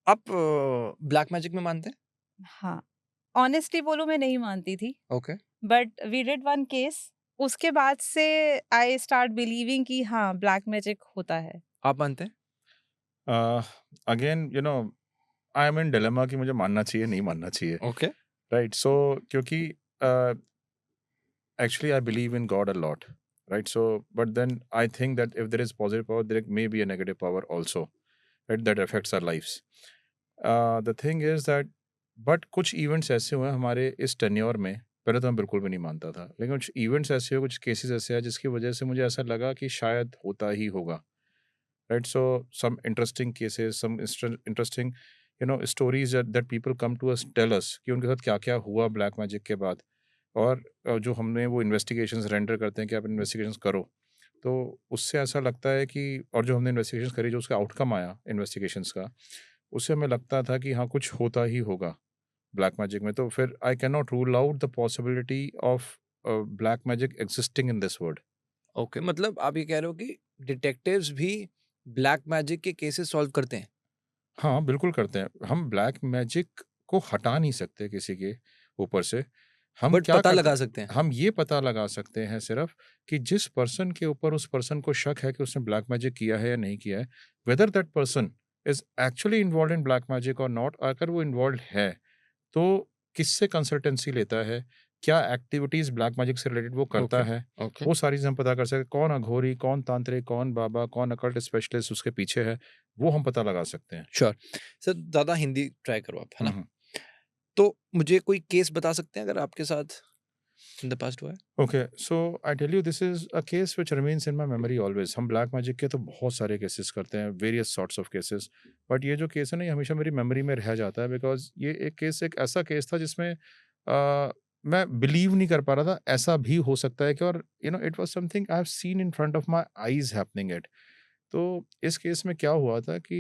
आप black magic में मानते हैं? हाँ, ऑनेस्टली बोलूँ मैं नहीं मानती थी, okay. But we did one case, उसके बाद से आई स्टार्ट बिलीविंग कि हाँ, ब्लैक मैजिक होता है। आप मानते हैं? Again I am in dilemma कि मुझे मानना चाहिए नहीं मानना चाहिए, ओके। राइट? सो क्योंकि actually I believe in God a lot, right? So but then I think that if there is positive power there may be a negative power also, right? That affects our lives. The thing is that but कुछ events ऐसे हुए हैं हमारे इस tenure में, पहले तो मैं बिल्कुल भी नहीं मानता था, लेकिन कुछ इवेंट्स ऐसे हुए, कुछ केसेस ऐसे हैं जिसकी वजह से मुझे ऐसा लगा कि शायद होता ही होगा, right? So some interesting cases, some interesting stories that people come to us tell us कि उनके साथ क्या क्या हुआ ब्लैक मैजिक के बाद। और जो हमने वो इन्वेस्टिगेशंस रेंडर करते हैं कि आप इन्वेस्टिगेशंस करो, तो उससे ऐसा लगता है कि और जो हमने इन्वेस्टिगेशंस करी, जो उसका आउटकम आया इन्वेस्टिगेशंस का, उससे हमें लगता था कि हाँ कुछ होता ही होगा ब्लैक मैजिक में। तो फिर I can not rule out the possibility of black magic existing in this world. Okay, मतलब आप ये कह रहे हो कि डिटेक्टिव्स भी ब्लैक मैजिक के केसेस सॉल्व करते हैं? हाँ, बिल्कुल करते हैं। हम ब्लैक मैजिक को हटा नहीं सकते किसी के ऊपर से। हम बट क्या पता करते लगा हैं, सकते हैं? हम ये पता लगा सकते हैं सिर्फ़ कि जिस पर्सन के ऊपर उस पर्सन को शक है कि उसने ब्लैक मैजिक किया है या नहीं किया है, whether that person is actually involved in black magic और नॉट। अगर वो इन्वॉल्व्ड है, तो किससे कंसल्टेंसी लेता है, क्या एक्टिविटीज़ ब्लैक मैजिक से रिलेटेड वो करता ओके, है, ओके। वो सारी चीज़ें हम पता कर सकते हैं। कौन अघोरी, कौन तांत्रिक, कौन बाबा, कौन अकल्ट स्पेशलिस्ट उसके पीछे है, वो हम पता लगा सकते हैं। श्योर। सर ज़्यादा हिंदी ट्राई करो आप, है हुँ, ना? हुँ। तो मुझे कोई केस बता सकते हैं अगर आपके साथ इन द पास्ट हुआ है? Okay, so I tell you this is a case which remains in my memory always. हम ब्लैक मैजिक के तो बहुत सारे केसेस करते हैं, various sorts of cases. But ये जो केस है ना, ये हमेशा मेरी मेमोरी में रह जाता है बिकॉज़ ये एक ऐसा केस था जिसमें मैं बिलीव नहीं कर पा रहा था, ऐसा भी हो सकता है कि और it was something I have seen in front of my eyes happening it. तो इस केस में क्या हुआ था कि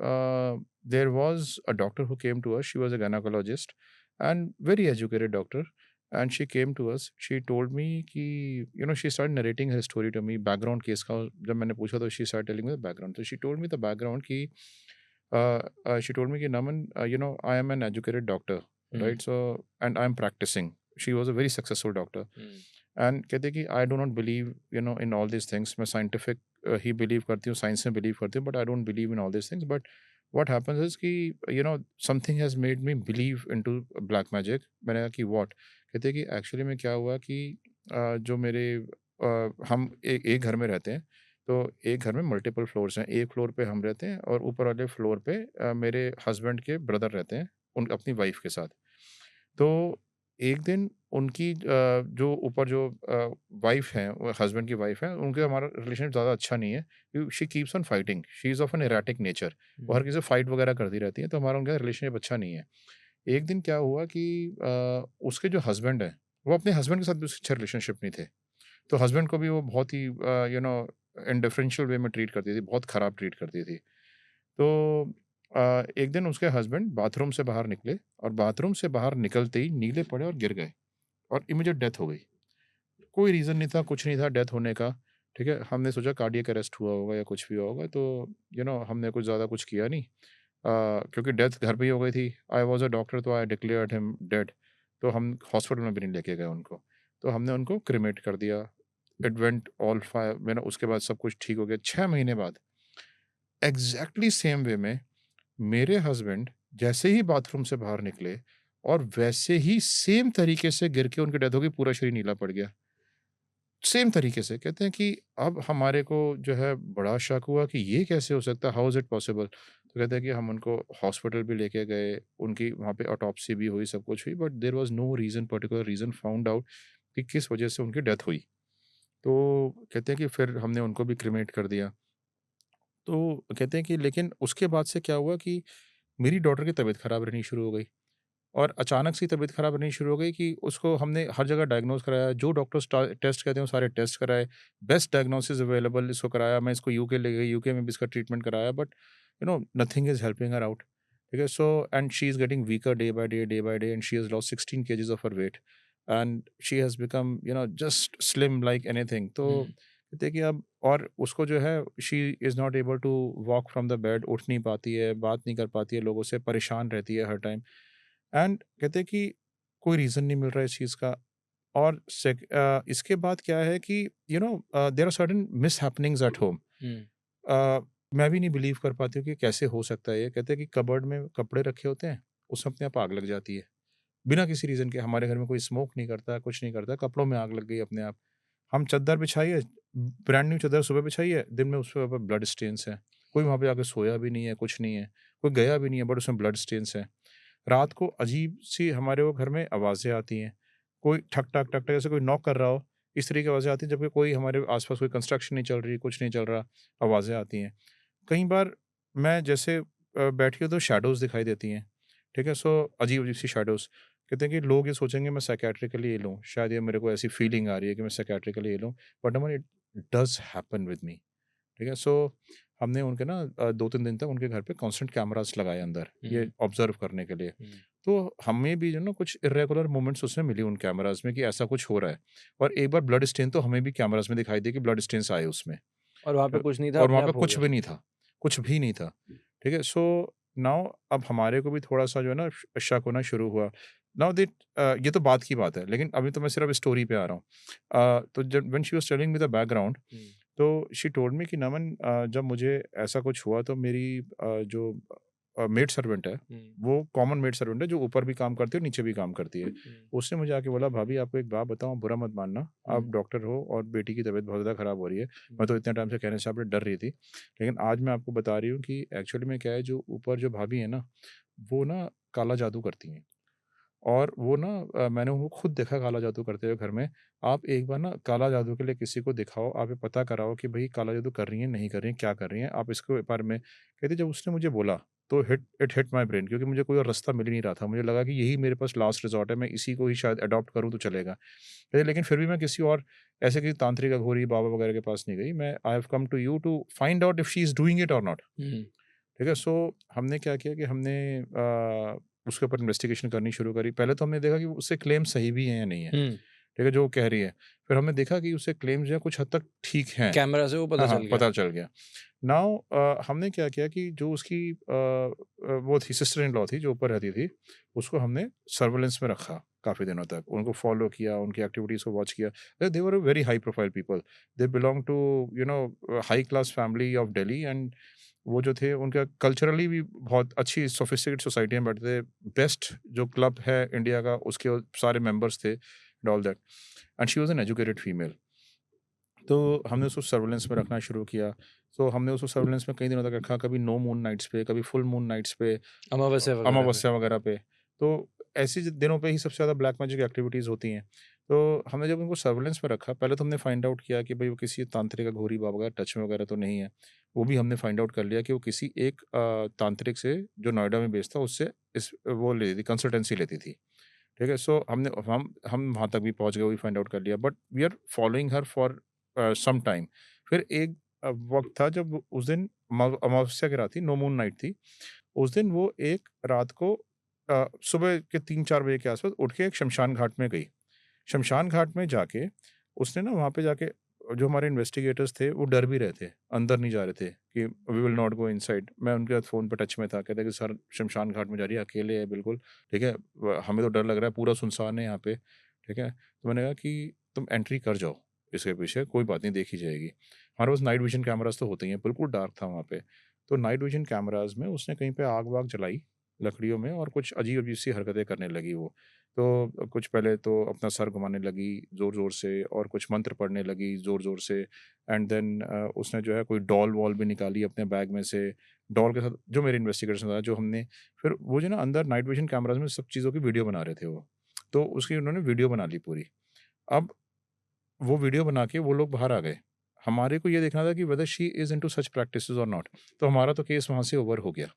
there was a doctor who came to us, she was a gynaecologist and very educated doctor. And she came to us. She told me कि she started narrating her story to me. Background case का जब मैंने पूछा तो she started telling me the background. So she told me the background कि she told me कि Naman, I am an educated doctor, hmm, right? So and I am practicing. She was a very successful doctor. Hmm. And कहते कि I do not believe in all these things. मैं scientific ही believe करती हूँ, science में believe करती हूँ, but I don't believe in all these things. But what happens is कि something has made me believe into black magic. मैंने कहा कि what? कहते कि एक्चुअली में क्या हुआ कि जो मेरे हम एक घर में रहते हैं, तो एक घर में मल्टीपल फ्लोर्स हैं। एक फ्लोर पे हम रहते हैं और ऊपर वाले फ्लोर पे मेरे हस्बैंड के ब्रदर रहते हैं, उन अपनी वाइफ़ के साथ। तो एक दिन उनकी जो ऊपर जो वाइफ़ हैं, वो हस्बैंड की वाइफ़ हैं, उनके हमारा रिलेशन ज़्यादा अच्छा नहीं है। She keeps on fighting, she is of an erratic nature. वो हर हुँ, किसी से फाइट वगैरह करती रहती हैं, तो हमारा उनका रिलेशनशिप अच्छा नहीं है। एक दिन क्या हुआ कि उसके जो हस्बैंड हैं, वो अपने हस्बैंड के साथ भी उसके अच्छा रिलेशनशिप नहीं थे। तो हस्बैंड को भी वो बहुत ही इंडिफरेंशियल वे में ट्रीट करती थी, बहुत खराब ट्रीट करती थी। तो एक दिन उसके हस्बैंड बाथरूम से बाहर निकले और बाथरूम से बाहर निकलते ही नीले पड़े और गिर गए और इमीडिएट डेथ हो गई। कोई रीज़न नहीं था, कुछ नहीं था डेथ होने का, ठीक है? हमने सोचा कार्डियक अरेस्ट हुआ होगा या कुछ भी हुआ होगा, तो हमने कुछ ज़्यादा कुछ किया नहीं। क्योंकि डेथ घर पे ही हो गई थी। आई वाज़ अ डॉक्टर, तो आई डिक्लेयर्ड हिम डेड। तो हम हॉस्पिटल में भी नहीं लेके गए उनको। तो हमने उनको क्रीमेट कर दिया। इट वेंट ऑल उसके बाद सब कुछ ठीक हो गया। 6 महीने बाद एग्ज़ैक्टली सेम वे में मेरे हस्बैंड जैसे ही बाथरूम से बाहर निकले और वैसे ही सेम तरीके से गिर के उनकी डेथ हो गई, पूरा शरीर नीला पड़ गया। सेम तरीके से कहते हैं कि अब हमारे को जो है बड़ा शक हुआ कि ये कैसे हो सकता है, हाउ इज़ इट पॉसिबल? तो कहते हैं कि हम उनको हॉस्पिटल भी लेके गए, उनकी वहाँ पे ऑटोप्सी भी हुई, सब कुछ हुई, but there was no reason, particular reason found out कि किस वजह से उनकी डेथ हुई। तो कहते हैं कि फिर हमने उनको भी क्रीमेट कर दिया। तो कहते हैं कि लेकिन उसके बाद से क्या हुआ कि मेरी डॉटर की तबीयत खराब रहनी शुरू हो गई। और अचानक से तबीयत खराब रहनी शुरू हो गई कि उसको हमने हर जगह डायग्नोज़ कराया, जो डॉक्टर्स टेस्ट कहते हैं वो सारे टेस्ट कराए, बेस्ट डायग्नोसिस अवेलेबल इसको कराया, मैं इसको यूके ले गई, यूके में भी इसका ट्रीटमेंट कराया, but nothing is helping her out, ठीक है? So and she is getting weaker day by day and she has lost 16 KGs of her weight and she has become just slim like anything. तो हुँ। कहते हैं कि अब और उसको जो है she is not able to walk from the bed, उठ नहीं पाती है, बात नहीं कर पाती है लोगों से, परेशान रहती है हर टाइम। एंड कहते हैं कि कोई रीज़न नहीं मिल रहा है इस चीज़ का। और इसके बाद क्या है कि there are certain mishappenings at home. Hmm. मैं भी नहीं बिलीव कर पाती हूँ कि कैसे हो सकता है ये। कहते हैं कि कबर्ड में कपड़े रखे होते हैं, उसमें अपने आप आग लग जाती है। बिना किसी रीज़न के। हमारे घर में कोई स्मोक नहीं करता, कुछ नहीं करता, कपड़ों में आग लग गई अपने आप। हम चद्दर बिछाई है, ब्रांड न्यू चद्दर सुबह बिछाई है, दिन में उसके ऊपर ब्लड स्टेन्स हैं। कोई वहाँ पे आके सोया भी नहीं है, कुछ नहीं है। कोई गया भी नहीं है बट उसमें ब्लड स्टेन्स हैं। रात को अजीब-सी हमारे वो घर में आवाज़ें आती हैं। कोई ठक-ठक, ठक-ठक जैसे कोई नॉक कर रहा हो, इस तरह की आवाज़ें आती हैं, जबकि कोई हमारे आस-पास कोई कंस्ट्रक्शन नहीं चल रही, कुछ नहीं चल रहा, आवाज़ें आती हैं। कई बार मैं जैसे बैठी हूँ तो शैडोज़ दिखाई देती हैं, ठीक है? सो अजीब-अजीब सी शैडोज़। कहते हैं कि लोग ये सोचेंगे मैं साइकियाट्रिकली इल हूँ, शायद ये मेरे को ऐसी फीलिंग आ रही है कि मैं साइकियाट्रिकली इल हूँ, but Aman it does happen with me, ठीक है? सो हमने उनके ना 2-3 दिन तक उनके घर पे कांस्टेंट कैमरास लगाए अंदर, ये हुँ, ऑब्ज़र्व करने के लिए। हुँ। तो हमें भी जो है ना कुछ इर्रेगुलर मोमेंट्स उसमें मिली उन कैमराज़ में कि ऐसा कुछ हो रहा है। और एक बार ब्लड स्टेन तो हमें भी कैमराज़ में दिखाई दिए कि ब्लड स्टेन्स आए उसमें। और वहाँ अ, पे कुछ नहीं था, और वहाँ अपने पे आप हो कुछ गया। भी नहीं था, कुछ भी नहीं था, ठीक है? सो नाउ अब हमारे को भी थोड़ा-सा जो है ना शक होना शुरू हुआ। नाउ ये तो बात की बात है, लेकिन अभी तो मैं सिर्फ़ स्टोरी पे आ रहा हूँ। तो जब when she was telling me the background, hmm, तो शी टोल्ड मी कि नमन, जब मुझे ऐसा कुछ हुआ तो मेरी जो मेड सर्वेंट है, हुँ, वो कॉमन मेड सर्वेंट है जो ऊपर भी काम करती है और नीचे भी काम करती है। हुँ, उसने मुझे आके बोला, "भाभी आपको एक बात बताऊँ, बुरा मत मानना, हुँ, आप डॉक्टर हो और बेटी की तबीयत बहुत ज़्यादा ख़राब हो रही है। हुँ, मैं तो इतने टाइम से कहने से आप पे डर रही थी। लेकिन आज मैं आपको बता रही हूँ कि एक्चुअली में क्या है, जो ऊपर जो भाभी है ना, वो ना काला जादू करती हैं। और वो ना मैंने उनको खुद देखा काला जादू करते हुए घर में। आप एक बार ना काला जादू के लिए किसी को दिखाओ, आप ये पता कराओ कि भई काला जादू कर रही हैं, नहीं कर रही हैं, क्या कर रही हैं? आप इसके बारे में" कहती जब उसने मुझे बोला, तो इट हिट माय ब्रेन, क्योंकि मुझे कोई और रास्ता मिल ही नहीं रहा था। मुझे लगा कि यही मेरे पास लास्ट रिसॉर्ट है, मैं इसी को ही शायद अडॉप्ट करूँ तो चलेगा। लेकिन फिर भी मैं किसी और ऐसे किसी तांत्रिक, अघोरी, बाबा वगैरह के पास नहीं गई। मैं I have come to you to find out if she is doing it और नॉट। हुँ, ठीक है? सो हमने क्या किया कि हमने उसके ऊपर इन्वेस्टिगेशन करनी शुरू करी। पहले तो हमने देखा कि उससे क्लेम सही भी हैं या नहीं है, हुँ। ठीक है? जो वो कह रही है। फिर हमने देखा कि उससे क्लेम्स जो है कुछ हद तक ठीक हैं। कैमरा से वो पता हाँ, हाँ, चल गया। पता चल गया। नाउ हमने क्या किया कि जो उसकी वो थी, सिस्टर इन लॉ थी जो ऊपर रहती थी, उसको हमने सर्विलेंस में रखा काफ़ी दिनों तक। उनको फ़ॉलो किया, उनकी एक्टिविटीज़ को वॉच किया। They were a very high profile people. They belong to high class family of Delhi. And वो जो थे उनका कल्चरली भी बहुत अच्छी सोफिस्टिकेटेड सोसाइटी में बैठते थे। बेस्ट जो क्लब है इंडिया का, उसके वो सारे मेंबर्स थे and all that. And she was an educated female. तो हमने उसको सर्विलेंस में रखना शुरू किया। तो हमने उसको सर्विलेंस में कई दिनों तक रखा, कभी नो मून नाइट्स पे, कभी फुल मून नाइट्स पे, अमावस्या वगैरह पे। अमावस्या वगैरह पे। तो ऐसे दिनों पे ही सबसे ज़्यादा ब्लैक मैजिक एक्टिविटीज़ होती हैं। तो हमने जब उनको सर्विलेंस में रखा, पहले तो हमने फाइंड आउट किया कि भई वो किसी तांत्रिक अघोरी बाबा वगैरह टच में वगैरह तो नहीं है। वो भी हमने फाइंड आउट कर लिया कि वो किसी एक तांत्रिक से जो नोएडा में बेस्ड था, उससे इस वो लेती थी, कंसल्टेंसी लेती थी। ठीक है? सो हम वहाँ तक भी पहुँच गए, वो भी फाइंड आउट कर लिया, but we are following her for some time. फिर एक वक़्त था जब उस दिन अमावस्या की रात थी, नो मून नाइट थी। उस दिन वो एक रात को सुबह के 3-4 बजे के आस-पास उठ के एक शमशान घाट में गई। शमशान घाट में जाके उसने ना वहाँ पे जाके, जो हमारे इन्वेस्टिगेटर्स थे वो डर भी रहे थे, अंदर नहीं जा रहे थे कि we will not go inside. मैं उनके साथ फ़ोन पे टच में था, कहते कि सर शमशान घाट में जा रही है, अकेले है बिल्कुल, ठीक है? हमें तो डर लग रहा है, पूरा सुनसान है यहाँ पे, ठीक है? तो मैंने कहा कि तुम एंट्री कर जाओ इसके पीछे, कोई बात नहीं, देखी जाएगी। हमारे पास नाइट विज़न कैमराज़ तो होते ही हैं, बिल्कुल डार्क था वहाँ पे। तो नाइट विज़न कैमराज़ में उसने कहीं पे आग-वाग जलाई लकड़ियों में और कुछ अजीब-अजीब सी हरकतें करने लगी वो। तो कुछ पहले तो अपना सर घुमाने लगी ज़ोर-ज़ोर से और कुछ मंत्र पढ़ने लगी ज़ोर-ज़ोर से। एंड देन उसने जो है कोई डॉल-वॉल भी निकाली अपने बैग में से। डॉल के साथ जो मेरे इन्वेस्टिगेशन था, जो हमने फिर वो जो ना अंदर नाइट विज़न कैमराज़ में सब चीज़ों की वीडियो बना रहे थे वो। तो उसकी उन्होंने वीडियो बना ली पूरी। अब वो वीडियो बना के वो लोग बाहर आ गए। हमारे को ये देखना था कि whether she is into such practices और नॉट। तो हमारा तो केस वहाँ से ओवर हो गया।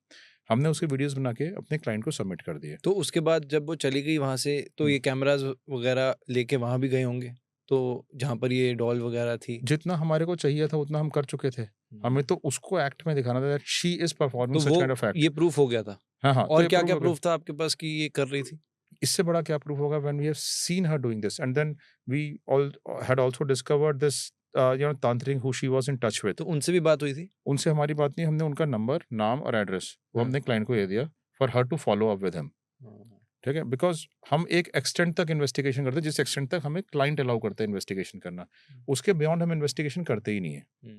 हमने उसकी वीडियोज़ बना के अपने क्लाइंट को सबमिट कर दिए। तो उसके बाद जब वो चली गई वहाँ से, तो हुँ। ये कैमराज़ वगैरह लेके वहाँ भी गए होंगे? तो जहाँ पर ये डॉल वगैरह थी। जितना हमारे को चाहिए था उतना हम कर चुके थे। हमें हुँ। तो उसको एक्ट में दिखाना था दैट शी इज़ परफॉर्मिंग तो सच वो काइंड ऑफ एक्ट। ये प्रूफ़ हो गया था। हाँ, हाँ, तो और ये प्रूव क्या-क्या हो गया। प्रूफ़ था आपके पास कि ये कर रही थी? इससे बड़ा क्या प्रूफ होगा when we have seen her doing this. And then we all had also discovered this tantrik who she was in touch with, तो उनसे भी बात हुई थी? उनसे हमारी बात नहीं, हमने उनका नंबर, नाम और एड्रेस वो हाँ। हमने क्लाइंट को दे दिया for her to follow up with him. हाँ। ठीक है, बिकॉज हम एक एक्सटेंट तक इन्वेस्टिगेशन करते हैं जिस एक्सटेंट तक हमें क्लाइंट अलाउ करते हैं इन्वेस्टिगेशन करना, उसके बियॉन्ड हम इन्वेस्टिगेशन करते ही नहीं है। हुँ,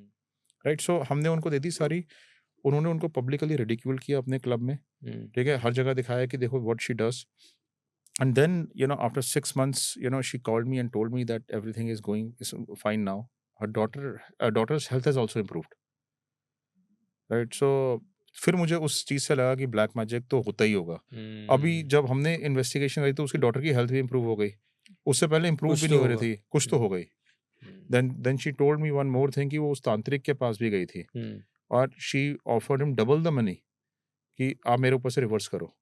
राइट, सो हमने उनको दे दी सारी, उन्होंने उनको पब्लिकली रिडिक्यूल किया अपने क्लब में। हुँ, ठीक है, हर जगह दिखाया कि देखो what she does. And then after 6 months she called me and told me that everything is going is fine now, her daughter's health has also improved. Right, so फिर मुझे उस चीज़ से लगा कि ब्लैक मैजिक तो होता ही होगा। अभी हुँ, जब हमने इन्वेस्टिगेशन करी तो उसकी डॉटर की हेल्थ भी इम्प्रूव हो गई, उससे पहले इम्प्रूव कुछ भी तो नहीं हो रही होगा। थी, कुछ तो हो गई। Hmm, then she told me one more thing कि वो उस तांत्रिक के पास भी गई थी हुँ, और she offered him double the money कि आप मेरे ऊपर से रिवर्स करो,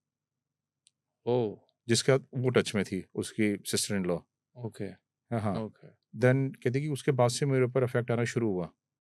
ओह! जिसके बाद वो टच में थी उसकी सिस्टर इन लॉ। ओके, हाँ हाँ। ओके। देन कहती कि उसके बाद से मेरे ऊपर इफेक्ट आना शुरू हुआ।